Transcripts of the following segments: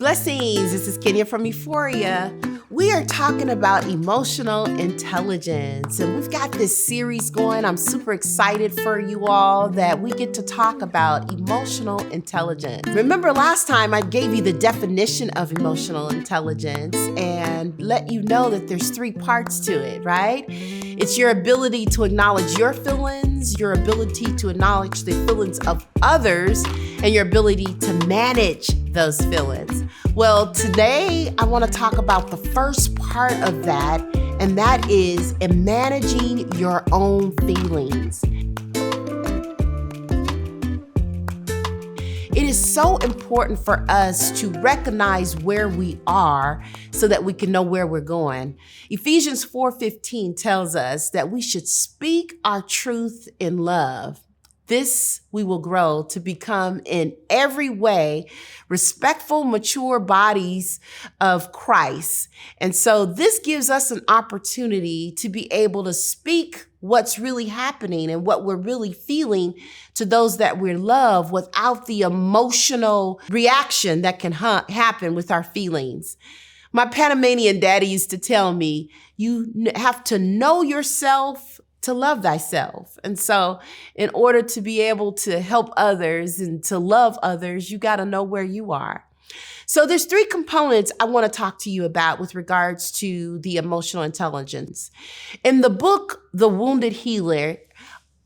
Blessings, this is Kenya from Euphoria. We are talking about emotional intelligence, and we've got this series going. I'm super excited for you all that we get to talk about emotional intelligence. Remember last time I gave you the definition of emotional intelligence and let you know that there's 3 parts to it, right? It's your ability to acknowledge your feelings, your ability to acknowledge the feelings of others, and your ability to manage those feelings. Well, today I want to talk about the first part of that, and that is in managing your own feelings. It is so important for us to recognize where we are so that we can know where we're going. Ephesians 4:15 tells us that we should speak our truth in love. This we will grow to become in every way respectful, mature bodies of Christ. And so this gives us an opportunity to be able to speak what's really happening and what we're really feeling to those that we love without the emotional reaction that can happen with our feelings. My Panamanian daddy used to tell me, you have to know yourself to love thyself. And so in order to be able to help others and to love others, you got to know where you are. So there's 3 components I want to talk to you about with regards to the emotional intelligence. In the book, The Wounded Healer,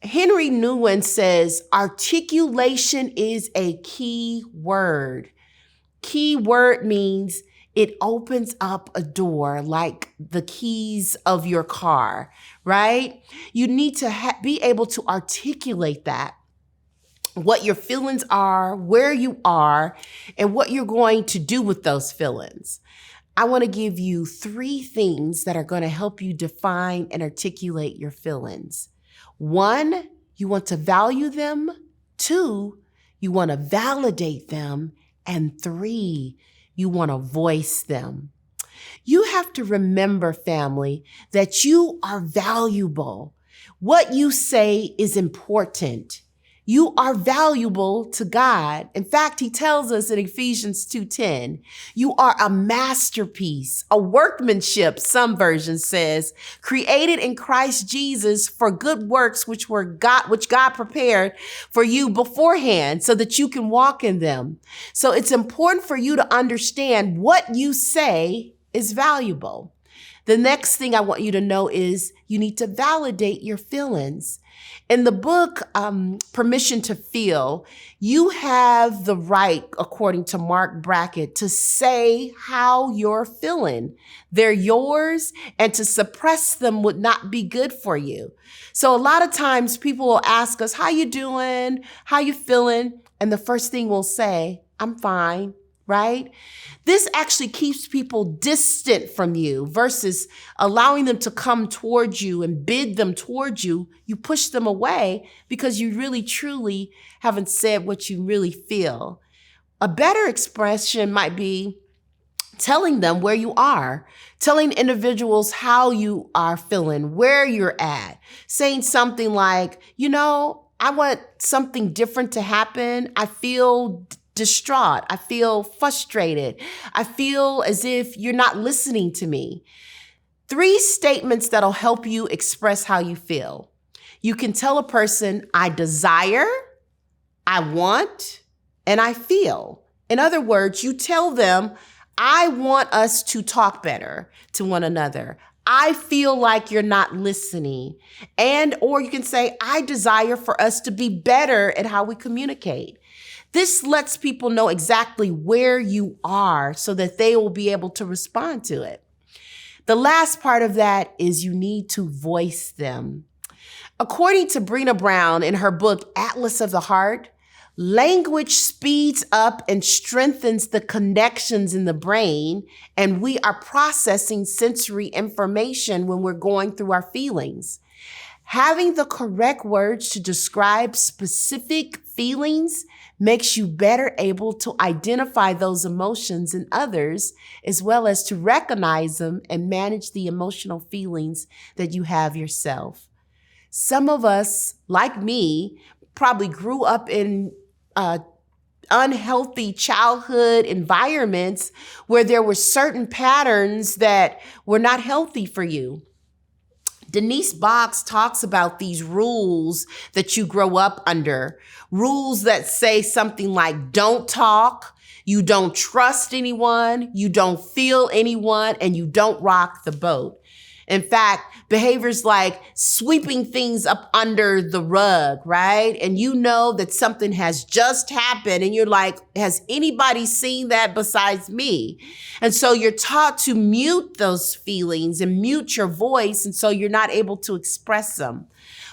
Henry Nouwen says, articulation is a key word. Key word means it opens up a door like the keys of your car, right? You need to be able to articulate that, what your feelings are, where you are, and what you're going to do with those feelings. I want to give you 3 things that are going to help you define and articulate your feelings. 1, you want to value them. 2, you want to validate them. And 3, you want to voice them. You have to remember, family, that you are valuable. What you say is important. You are valuable to God. In fact, he tells us in Ephesians 2:10, you are a masterpiece, a workmanship, some version says, created in Christ Jesus for good works, which God prepared for you beforehand so that you can walk in them. So it's important for you to understand what you say is valuable. The next thing I want you to know is you need to validate your feelings. In the book, Permission to Feel, you have the right, according to Mark Brackett, to say how you're feeling. They're yours, and to suppress them would not be good for you. So a lot of times people will ask us, how you doing? How you feeling? And the first thing we'll say, I'm fine. Right? This actually keeps people distant from you versus allowing them to come towards you and bid them towards you. You push them away because you really truly haven't said what you really feel. A better expression might be telling them where you are, telling individuals how you are feeling, where you're at, saying something like, I want something different to happen. I feel distraught. I feel frustrated. I feel as if you're not listening to me. 3 statements that'll help you express how you feel. You can tell a person, I desire, I want, and I feel. In other words, you tell them, I want us to talk better to one another. I feel like you're not listening. Or you can say, I desire for us to be better at how we communicate. This lets people know exactly where you are so that they will be able to respond to it. The last part of that is you need to voice them. According to Brené Brown in her book, Atlas of the Heart, language speeds up and strengthens the connections in the brain, and we are processing sensory information when we're going through our feelings. Having the correct words to describe specific feelings makes you better able to identify those emotions in others, as well as to recognize them and manage the emotional feelings that you have yourself. Some of us, like me, probably grew up in unhealthy childhood environments where there were certain patterns that were not healthy for you. Denise Box talks about these rules that you grow up under, rules that say something like, don't talk, you don't trust anyone, you don't feel anyone, and you don't rock the boat. In fact, behaviors like sweeping things up under the rug, right? And you know that something has just happened and you're like, has anybody seen that besides me? And so you're taught to mute those feelings and mute your voice. And so you're not able to express them.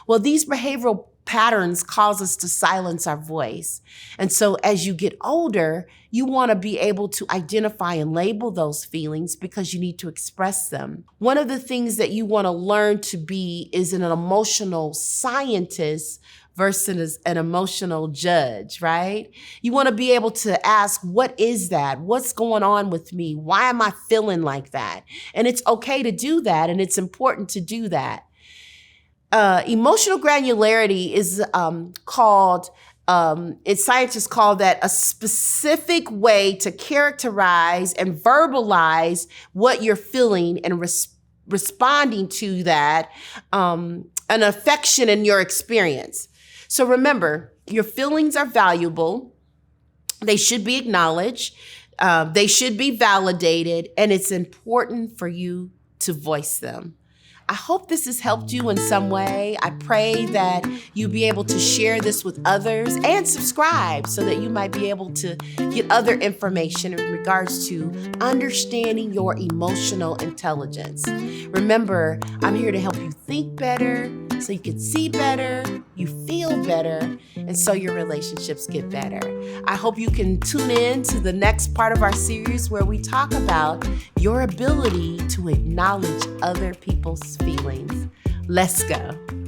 Well, these behavioral patterns cause us to silence our voice. And so as you get older, you want to be able to identify and label those feelings because you need to express them. One of the things that you want to learn to be is an emotional scientist versus an emotional judge, right? You want to be able to ask, what is that? What's going on with me? Why am I feeling like that? And it's okay to do that, and it's important to do that. Emotional granularity is scientists call that a specific way to characterize and verbalize what you're feeling and responding to that, an affection in your experience. So remember, your feelings are valuable. They should be acknowledged. They should be validated, and it's important for you to voice them. I hope this has helped you in some way. I pray that you'll be able to share this with others and subscribe so that you might be able to get other information in regards to understanding your emotional intelligence. Remember, I'm here to help you think better so you can see better, you feel better, and so your relationships get better. I hope you can tune in to the next part of our series where we talk about your ability to acknowledge other people's feelings. Let's go.